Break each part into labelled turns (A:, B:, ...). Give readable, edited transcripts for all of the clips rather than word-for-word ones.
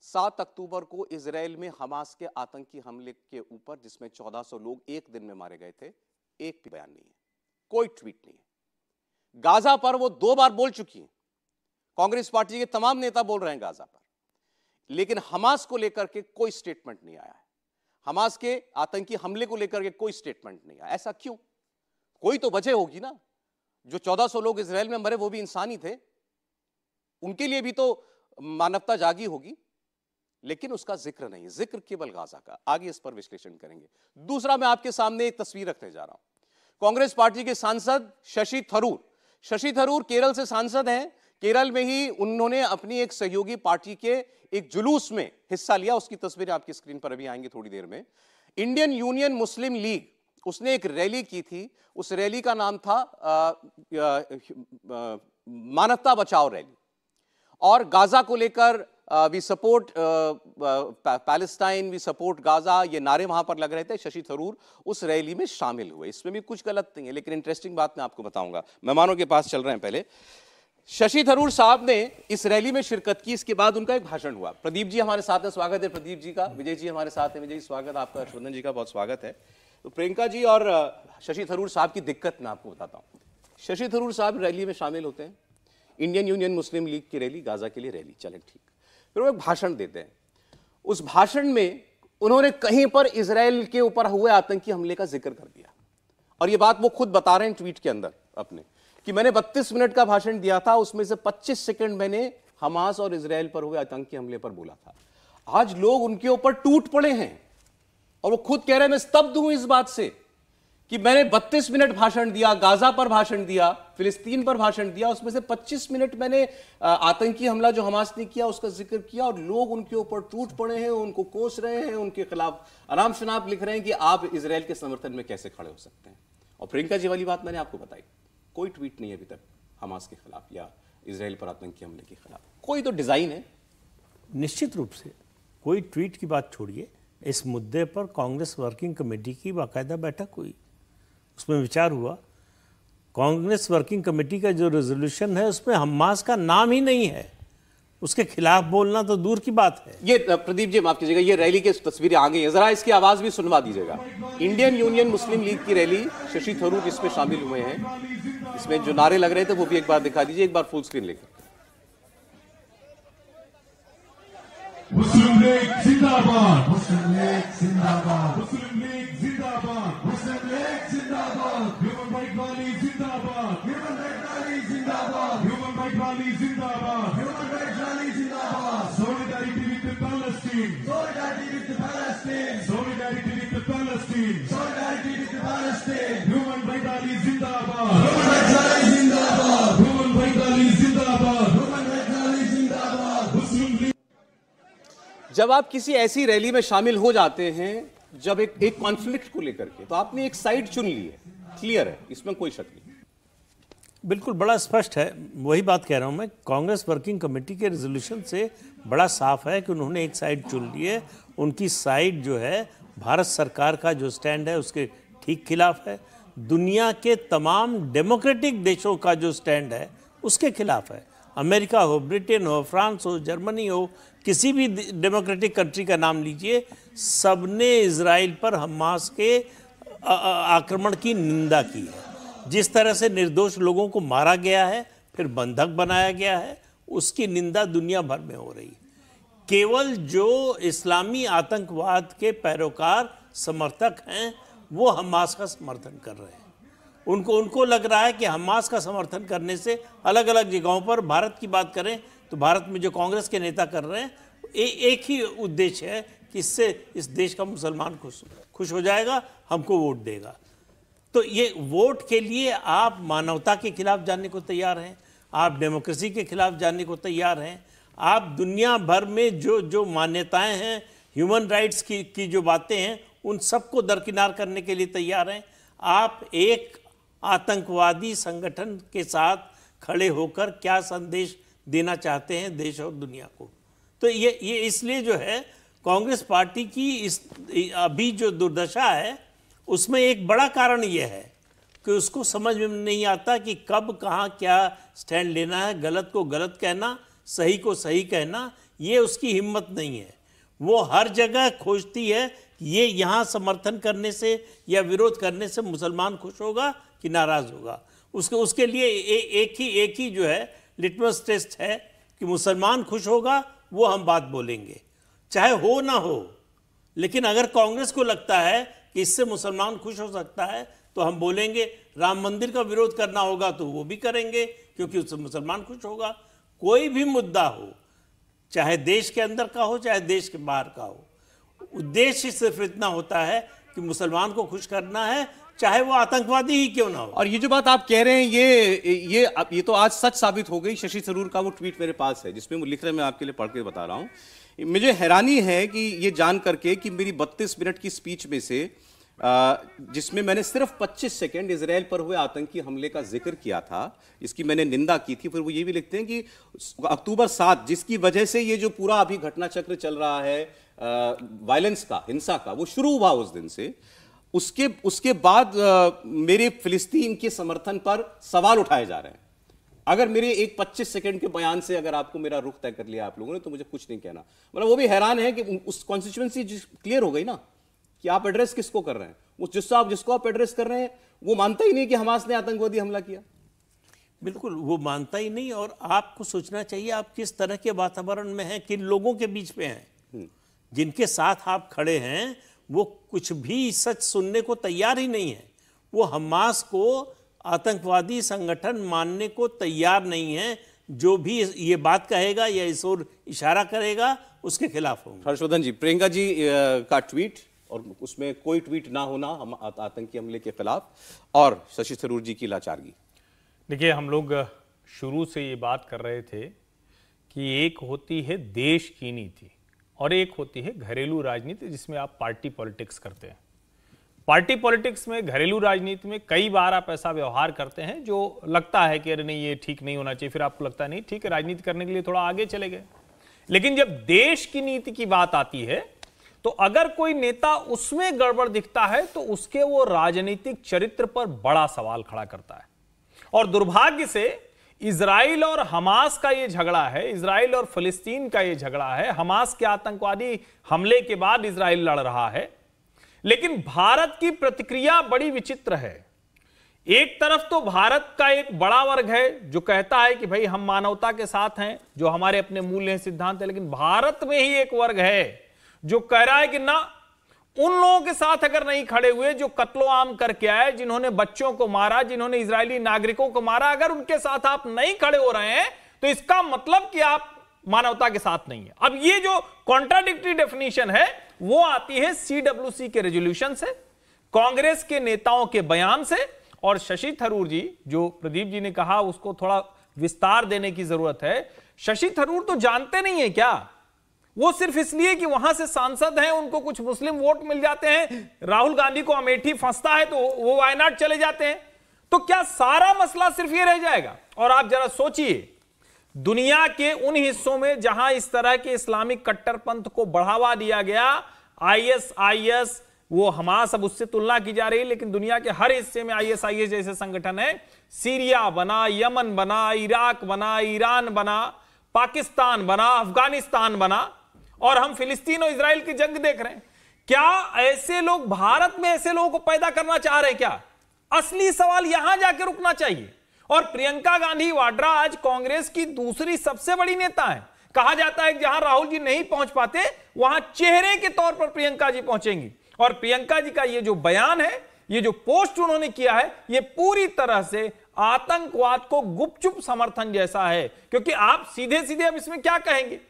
A: 7 अक्टूबर को इजराइल में हमास के आतंकी हमले के ऊपर जिसमें 1400 लोग एक दिन में मारे गए थे, एक भी बयान नहीं है, कोई ट्वीट नहीं है। गाजा पर वो 2 बार बोल चुकी हैं, कांग्रेस पार्टी के तमाम नेता बोल रहे हैं गाजा पर, लेकिन हमास को लेकर के कोई स्टेटमेंट नहीं आया है। हमास के आतंकी हमले को लेकर के कोई स्टेटमेंट नहीं आया। ऐसा क्यों? कोई तो वजह होगी ना। जो 1400 लोग इजराइल में मरे वो भी इंसान ही थे, उनके लिए भी तो मानवता जागी होगी, लेकिन उसका जिक्र नहीं, जिक्र केवल गाजा का। आगे इस पर विश्लेषण करेंगे। दूसरा, मैं आपके सामने एक तस्वीर रखने जा रहा हूं। कांग्रेस पार्टी के सांसद शशि थरूर केरल से सांसद हैं। केरल में ही उन्होंने अपनी एक सहयोगी पार्टी के एक जुलूस में हिस्सा लिया, उसकी तस्वीरें आपकी स्क्रीन पर अभी आएंगी थोड़ी देर में। इंडियन यूनियन मुस्लिम लीग, उसने एक रैली की थी, उस रैली का नाम था मानवता बचाओ रैली, और गाजा को लेकर we support Palestine, we support Gaza, ये नारे वहां पर लग रहे थे। शशि थरूर उस रैली में शामिल हुए। इसमें भी कुछ गलत नहीं है, लेकिन इंटरेस्टिंग बात मैं आपको बताऊंगा। मेहमानों के पास चल रहे हैं। पहले शशि थरूर साहब ने इस रैली में शिरकत की, इसके बाद उनका एक भाषण हुआ। प्रदीप जी हमारे साथ हैं, स्वागत है प्रदीप जी का। विजय जी हमारे साथ हैं, विजय स्वागत आपका। हर्षवर्धन जी का बहुत स्वागत है। तो प्रियंका जी और शशि थरूर साहब की दिक्कत मैं आपको बताता हूं। शशि थरूर साहब रैली में शामिल होते हैं, इंडियन यूनियन मुस्लिम लीग की रैली, गाजा के लिए रैली, चले ठीक। फिर वो एक भाषण देते हैं। उस भाषण में उन्होंने कहीं पर इजराइल के ऊपर हुए आतंकी हमले का जिक्र कर दिया, और ये बात वो खुद बता रहे हैं ट्वीट के अंदर अपने, कि मैंने 32 मिनट का भाषण दिया था, उसमें से 25 सेकंड मैंने हमास और इजराइल पर हुए आतंकी हमले पर बोला था। आज लोग उनके ऊपर टूट पड़े हैं, और वो खुद कह रहे हैं मैं स्तब्ध हूं इस बात से कि मैंने 32 मिनट भाषण दिया, गाजा पर भाषण दिया, फिलिस्तीन पर भाषण दिया, उसमें से 25 मिनट मैंने आतंकी हमला जो हमास ने किया उसका जिक्र किया, और लोग उनके ऊपर टूट पड़े हैं, उनको कोस रहे हैं, उनके खिलाफ अनाप शनाप लिख रहे हैं कि आप इजराइल के समर्थन में कैसे खड़े हो सकते हैं। और प्रियंका जी वाली बात मैंने आपको बताई, कोई ट्वीट नहीं है अभी तक हमास के खिलाफ या इजराइल पर आतंकी हमले के खिलाफ। कोई तो डिजाइन है।
B: निश्चित रूप से कोई ट्वीट की बात छोड़िए, इस मुद्दे पर कांग्रेस वर्किंग कमेटी की बाकायदा बैठक हुई, उसमें विचार हुआ। कांग्रेस वर्किंग कमेटी का जो रेजोल्यूशन है उसमें हमास का नाम ही नहीं है, उसके खिलाफ बोलना तो दूर की बात है।
A: ये प्रदीप जी माफ कीजिएगा, ये रैली की तस्वीरें आ गई हैं, जरा इसकी आवाज भी सुनवा दीजिएगा। इंडियन यूनियन मुस्लिम लीग की रैली, शशि थरूर इसमें शामिल हुए हैं। इसमें जो नारे लग रहे थे वो भी एक बार दिखा दीजिए, एक बार फुल स्क्रीन लेकर।
C: मुस्लिम लीग जिंदाबाद, मुस्लिम लीग जिंदाबाद, मुस्लिम लीग जिंदाबाद, मुस्लिम लीग जिंदाबाद, ह्यूमन राइट रैली जिंदाबाद, ह्यूमन राइट रैली जिंदाबाद, ह्यूमन राइट रैली जिंदाबाद, ह्यूमन राइट रैली जिंदाबाद, solidarity with Palestine, solidarity with Palestine, solidarity with Palestine, solidarity with Palestine, human right rally जिंदाबाद, human right rally जिंदाबाद, human right rally जिंदाबाद, human right rally जिंदाबाद, मुस्लिम league.
A: जब आप किसी ऐसी रैली में शामिल हो जाते हैं, जब एक कॉन्फ्लिक्ट को लेकर के, तो आपने एक साइड चुन ली है, क्लियर है, इसमें कोई शक नहीं।
B: बिल्कुल बड़ा स्पष्ट है, वही बात कह रहा हूं मैं। कांग्रेस वर्किंग कमेटी के रेजोल्यूशन से बड़ा साफ है कि उन्होंने एक साइड चुन ली है। उनकी साइड जो है भारत सरकार का जो स्टैंड है उसके ठीक खिलाफ है, दुनिया के तमाम डेमोक्रेटिक देशों का जो स्टैंड है उसके खिलाफ है। अमेरिका हो, ब्रिटेन हो, फ्रांस हो, जर्मनी हो, किसी भी डेमोक्रेटिक कंट्री का नाम लीजिए, सबने इजराइल पर हमास के आक्रमण की निंदा की है। जिस तरह से निर्दोष लोगों को मारा गया है, फिर बंधक बनाया गया है, उसकी निंदा दुनिया भर में हो रही है। केवल जो इस्लामी आतंकवाद के पैरोकार समर्थक हैं वो हमास का समर्थन कर रहे हैं। उनको लग रहा है कि हमास का समर्थन करने से, अलग अलग जगहों पर भारत की बात करें तो भारत में जो कांग्रेस के नेता कर रहे हैं, एक ही उद्देश्य है कि इससे इस देश का मुसलमान खुश हो जाएगा, हमको वोट देगा। तो ये वोट के लिए आप मानवता के खिलाफ जाने को तैयार हैं, आप डेमोक्रेसी के खिलाफ जाने को तैयार हैं, आप दुनिया भर में जो मान्यताएं हैं, ह्यूमन राइट्स की जो बातें हैं, उन सबको दरकिनार करने के लिए तैयार हैं। आप एक आतंकवादी संगठन के साथ खड़े होकर क्या संदेश देना चाहते हैं देश और दुनिया को? तो ये इसलिए जो है कांग्रेस पार्टी की इस अभी जो दुर्दशा है उसमें एक बड़ा कारण ये है कि उसको समझ में नहीं आता कि कब कहाँ क्या स्टैंड लेना है। गलत को गलत कहना, सही को सही कहना, ये उसकी हिम्मत नहीं है। वो हर जगह खोजती है कि ये यहाँ समर्थन करने से या विरोध करने से मुसलमान खुश होगा कि नाराज होगा। उसके लिए एक ही जो है लिटमस टेस्ट है कि मुसलमान खुश होगा वो हम बात बोलेंगे, चाहे हो ना हो। लेकिन अगर कांग्रेस को लगता है कि इससे मुसलमान खुश हो सकता है तो हम बोलेंगे। राम मंदिर का विरोध करना होगा तो वो भी करेंगे क्योंकि उससे मुसलमान खुश होगा। कोई भी मुद्दा हो, चाहे देश के अंदर का हो चाहे देश के बाहर का हो, उद्देश्य सिर्फ इतना होता है कि मुसलमान को खुश करना है, चाहे वो आतंकवादी ही क्यों ना हो।
A: और ये जो बात आप कह रहे हैं ये तो आज सच साबित हो गई। शशि थरूर का वो ट्वीट मेरे पास है जिसमें वो लिख रहे हैं, मैं आपके लिए पढ़ के बता रहा हूं। मुझे हैरानी है कि ये जान करके कि मेरी 32 मिनट की स्पीच में से जिसमें मैंने सिर्फ 25 सेकंड इजराइल पर हुए आतंकी हमले का जिक्र किया था, इसकी मैंने निंदा की थी, फिर वो ये भी लिखते हैं कि अक्टूबर 7 जिसकी वजह से ये जो पूरा अभी घटना चक्र चल रहा है वायलेंस का, हिंसा का, वो शुरू हुआ उस दिन से। उसके बाद मेरे फिलिस्तीन के समर्थन पर सवाल उठाए जा रहे हैं। अगर मेरे एक 25 सेकंड के बयान से अगर आपको मेरा रुख तय कर लिया आप लोगों ने तो मुझे कुछ नहीं कहना। मतलब वो भी हैरान है कि उस कॉन्स्टिट्यूएंसी क्लियर हो गई ना कि आप एड्रेस किसको कर रहे हैं। उस जिसको आप एड्रेस कर रहे हैं वो मानता ही नहीं कि हमास ने आतंकवादी हमला किया।
B: बिल्कुल वो मानता ही नहीं। और आपको सोचना चाहिए आप किस तरह के वातावरण में हैं, किन लोगों के बीच में हैं। जिनके साथ आप खड़े हैं वो कुछ भी सच सुनने को तैयार ही नहीं है। वो हमास को आतंकवादी संगठन मानने को तैयार नहीं है। जो भी ये बात कहेगा या इस ओर इशारा करेगा उसके खिलाफ होंगे।
A: हर्षवर्धन जी, प्रियंका जी का ट्वीट और उसमें कोई ट्वीट ना होना हम आतंकी हमले के खिलाफ, और शशि थरूर जी की लाचारगी।
D: देखिए, हम लोग शुरू से ये बात कर रहे थे कि एक होती है देश की नीति और एक होती है घरेलू राजनीति जिसमें आप पार्टी पॉलिटिक्स करते हैं। पार्टी पॉलिटिक्स में, घरेलू राजनीति में कई बार आप ऐसा व्यवहार करते हैं जो लगता है कि अरे नहीं ये ठीक नहीं होना चाहिए, फिर आपको लगता है नहीं ठीक है राजनीति करने के लिए थोड़ा आगे चले गए। लेकिन जब देश की नीति की बात आती है तो अगर कोई नेता उसमें गड़बड़ दिखता है तो उसके वो राजनीतिक चरित्र पर बड़ा सवाल खड़ा करता है। और दुर्भाग्य से इजराइल और हमास का ये झगड़ा है, इजराइल और फिलिस्तीन का ये झगड़ा है। हमास के आतंकवादी हमले के बाद इजराइल लड़ रहा है, लेकिन भारत की प्रतिक्रिया बड़ी विचित्र है। एक तरफ तो भारत का एक बड़ा वर्ग है जो कहता है कि भाई हम मानवता के साथ हैं, जो हमारे अपने मूल्य हैं, सिद्धांत है, लेकिन भारत में ही एक वर्ग है जो कह रहा है कि ना, उन लोगों के साथ अगर नहीं खड़े हुए जो कत्लो आम करके आए, जिन्होंने बच्चों को मारा, जिन्होंने इजरायली नागरिकों को मारा, अगर उनके साथ आप नहीं खड़े हो रहे हैं तो इसका मतलब कि आप मानवता के साथ नहीं है। अब ये जो कॉन्ट्राडिक्टरी डेफिनेशन है वो आती है CWC के रेजोल्यूशन से, कांग्रेस के नेताओं के बयान से, और शशि थरूर जी, जो प्रदीप जी ने कहा उसको थोड़ा विस्तार देने की जरूरत है। शशि थरूर तो जानते नहीं है क्या, वो सिर्फ इसलिए कि वहां से सांसद हैं, उनको कुछ मुस्लिम वोट मिल जाते हैं, राहुल गांधी को अमेठी फंसता है तो वो वायनाड चले जाते हैं, तो क्या सारा मसला सिर्फ ये रह जाएगा? और आप जरा सोचिए, दुनिया के उन हिस्सों में जहां इस तरह के इस्लामिक कट्टरपंथ को बढ़ावा दिया गया, ISIS, वो हमास अब उससे तुलना की जा रही है, लेकिन दुनिया के हर हिस्से में ISIS जैसे संगठन है। सीरिया बना, यमन बना, इराक बना, ईरान बना, पाकिस्तान बना, अफगानिस्तान बना, और हम फिलिस्तीन और इजराइल की जंग देख रहे हैं। क्या ऐसे लोग भारत में ऐसे लोगों को पैदा करना चाह रहे हैं क्या? असली सवाल यहां जाके रुकना चाहिए। और प्रियंका गांधी वाड्रा आज कांग्रेस की दूसरी सबसे बड़ी नेता है। कहा जाता है कि जहां राहुल जी नहीं पहुंच पाते वहां चेहरे के तौर पर प्रियंका जी पहुंचेंगी। और प्रियंका जी का ये जो बयान है, ये जो पोस्ट उन्होंने किया है, ये पूरी तरह से आतंकवाद को गुपचुप समर्थन जैसा है। क्योंकि आप सीधे सीधे अब इसमें क्या कहेंगे?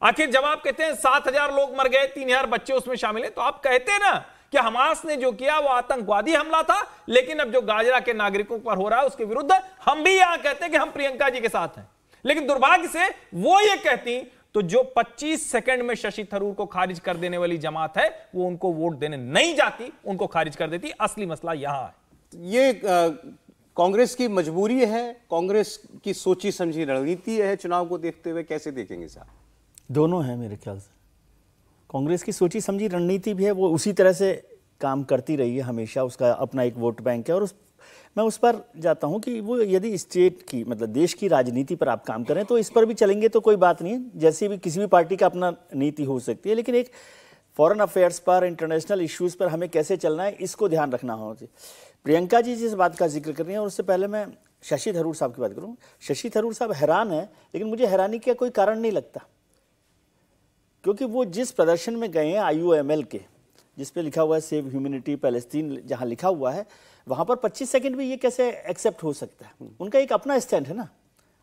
D: आखिर जब आप कहते हैं 7,000 लोग मर गए, 3,000 बच्चे उसमें शामिल हैं, तो आप कहते हैं ना कि हमास ने जो किया वो आतंकवादी हमला था, लेकिन अब जो गाजरा के नागरिकों पर हो रहा है उसके विरुद्ध हम भी यहां कहते हैं कि हम प्रियंका जी के साथ हैं। लेकिन दुर्भाग्य से वो ये कहती तो जो 25 सेकंड में शशि थरूर को खारिज कर देने वाली जमात है वो उनको वोट देने नहीं जाती, उनको खारिज कर देती। असली मसला यहां है।
A: ये कांग्रेस की मजबूरी है, कांग्रेस की सोची समझी रणनीति है चुनाव को देखते हुए, कैसे देखेंगे साहब?
E: दोनों है मेरे ख्याल से। कांग्रेस की सोची समझी रणनीति भी है, वो उसी तरह से काम करती रही है हमेशा, उसका अपना एक वोट बैंक है और मैं उस पर जाता हूं कि वो यदि स्टेट की मतलब देश की राजनीति पर आप काम करें तो इस पर भी चलेंगे तो कोई बात नहीं है, जैसे भी किसी भी पार्टी का अपना नीति हो सकती है, लेकिन एक फॉरेन अफेयर्स पर, इंटरनेशनल इश्यूज़ पर हमें कैसे चलना है इसको ध्यान रखना होगा। प्रियंका जी जिस बात का जिक्र कर रही हैं, और उससे पहले मैं शशि थरूर साहब की बात करूँ। शशि थरूर साहब हैरान है, लेकिन मुझे हैरानी का कोई कारण नहीं लगता, क्योंकि वो जिस प्रदर्शन में गए हैं IUML के, जिस पे लिखा हुआ है सेव ह्यूमैनिटी पैलेस्टीन, जहाँ लिखा हुआ है वहाँ पर 25 सेकंड भी ये कैसे एक्सेप्ट हो सकता है? उनका एक अपना स्टैंड है ना,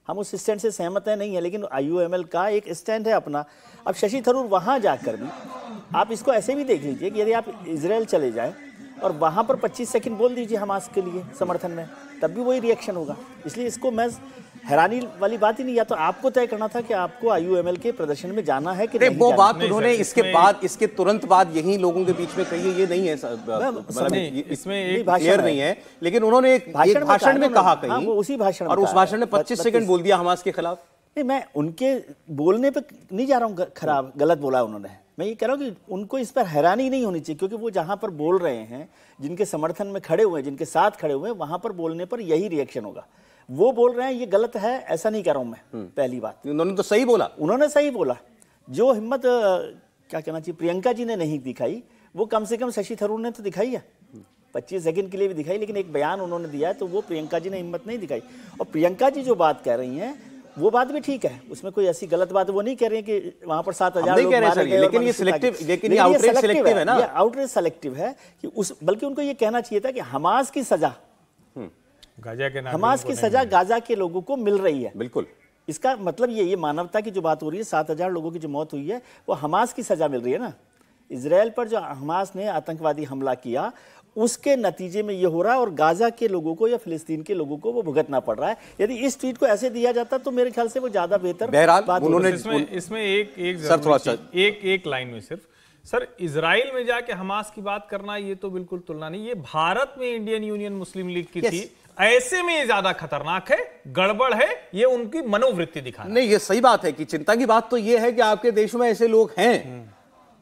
E: हम उस स्टैंड से सहमत है नहीं है, लेकिन IUML का एक स्टैंड है अपना। अब शशि थरूर वहाँ जाकर भी आप इसको ऐसे भी देख लीजिए कि यदि आप इजराइल चले जाएं और वहाँ पर 25 सेकंड बोल दीजिए हमास के लिए समर्थन में, तब भी वही रिएक्शन होगा। इसलिए इसको मैं हैरानी वाली बात ही नहीं, या तो आपको तय करना था कि आपको IUML के प्रदर्शन में जाना है कि नहीं।
A: वो बात उन्होंने इसके बाद, इसके तुरंत बाद यही लोगों के बीच में कही है, ये नहीं है, इसमें क्लियर नहीं है, लेकिन उन्होंने एक भाषण में कहा कहीं,
E: वो उसी भाषण
A: और उस भाषण में 25 सेकंड बोल दिया हमास के खिलाफ।
E: नहीं, मैं उनके बोलने पे नहीं जा रहा हूँ खराब गलत बोला उन्होंने, मैं ये कह रहा हूँ कि उनको इस पर हैरानी नहीं होनी चाहिए, क्योंकि वो जहाँ पर बोल रहे हैं, जिनके समर्थन में खड़े हुए हैं, जिनके साथ खड़े हुए हैं, वहाँ पर बोलने पर यही रिएक्शन होगा। वो बोल रहे हैं ये गलत है, ऐसा नहीं कह रहा हूँ मैं। पहली बात,
A: उन्होंने तो सही बोला,
E: उन्होंने सही बोला। जो हिम्मत क्या कहना चाहिए प्रियंका जी ने नहीं दिखाई, वो कम से कम शशि थरूर ने तो दिखाई है, 25 सेकंड के लिए भी दिखाई, लेकिन एक बयान उन्होंने दिया है, तो वो प्रियंका जी ने हिम्मत नहीं दिखाई। और प्रियंका जी जो बात कह रही हैं वो बात भी ठीक है, उसमें कोई ऐसी गलत बात वो नहीं कह रही है कि वहां पर 7,000 लोग मारे गए,
A: लेकिन ये सिलेक्टिव, लेकिन ये आउटरीच सिलेक्टिव है ना,
E: ये आउटरीच सेलेक्टिव है कि उस, बल्कि उनको ये कहना चाहिए था कि हमास की सजा,
D: गाजा के नाम,
E: हमास की सजा गाजा के लोगों को मिल रही है।
A: बिल्कुल,
E: इसका मतलब ये मानवता की जो बात हो रही है, 7,000 लोगों की जो मौत हुई है वो हमास की सजा मिल रही है ना। इजराइल पर जो हमास ने आतंकवादी हमला किया उसके नतीजे में ये हो रहा है, और गाजा के लोगों को या फिलिस्तीन के लोगों को वो भुगतना पड़ रहा है। यदि इस ट्वीट को ऐसे दिया जाता तो मेरे ख्याल से वो ज्यादा बेहतर
A: बहरहाल उन्होंने
D: इसमें एक
A: सर थोड़ा सा
D: एक लाइन में सिर्फ, सर इजराइल में जाके हमास की बात करना ये तो बिल्कुल तुलना नहीं, ये भारत में इंडियन यूनियन मुस्लिम लीग की थी, ऐसे में ये ज्यादा खतरनाक है, गड़बड़ है, ये उनकी मनोवृत्ति दिखा
A: नहीं। ये सही बात है कि चिंता की बात तो ये है कि आपके देश में ऐसे लोग हैं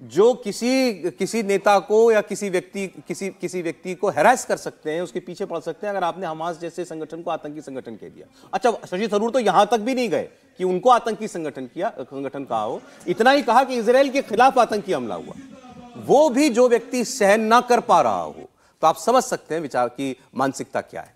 A: जो किसी नेता को या किसी व्यक्ति को हैरेस कर सकते हैं, उसके पीछे पड़ सकते हैं, अगर आपने हमास जैसे संगठन को आतंकी संगठन कह दिया। अच्छा, शशि थरूर तो यहां तक भी नहीं गए कि उनको आतंकी संगठन कहा हो, इतना ही कहा कि इजराइल के खिलाफ आतंकी हमला हुआ, वो भी जो व्यक्ति सहन ना कर पा रहा हो, तो आप समझ सकते हैं विचार की मानसिकता क्या है।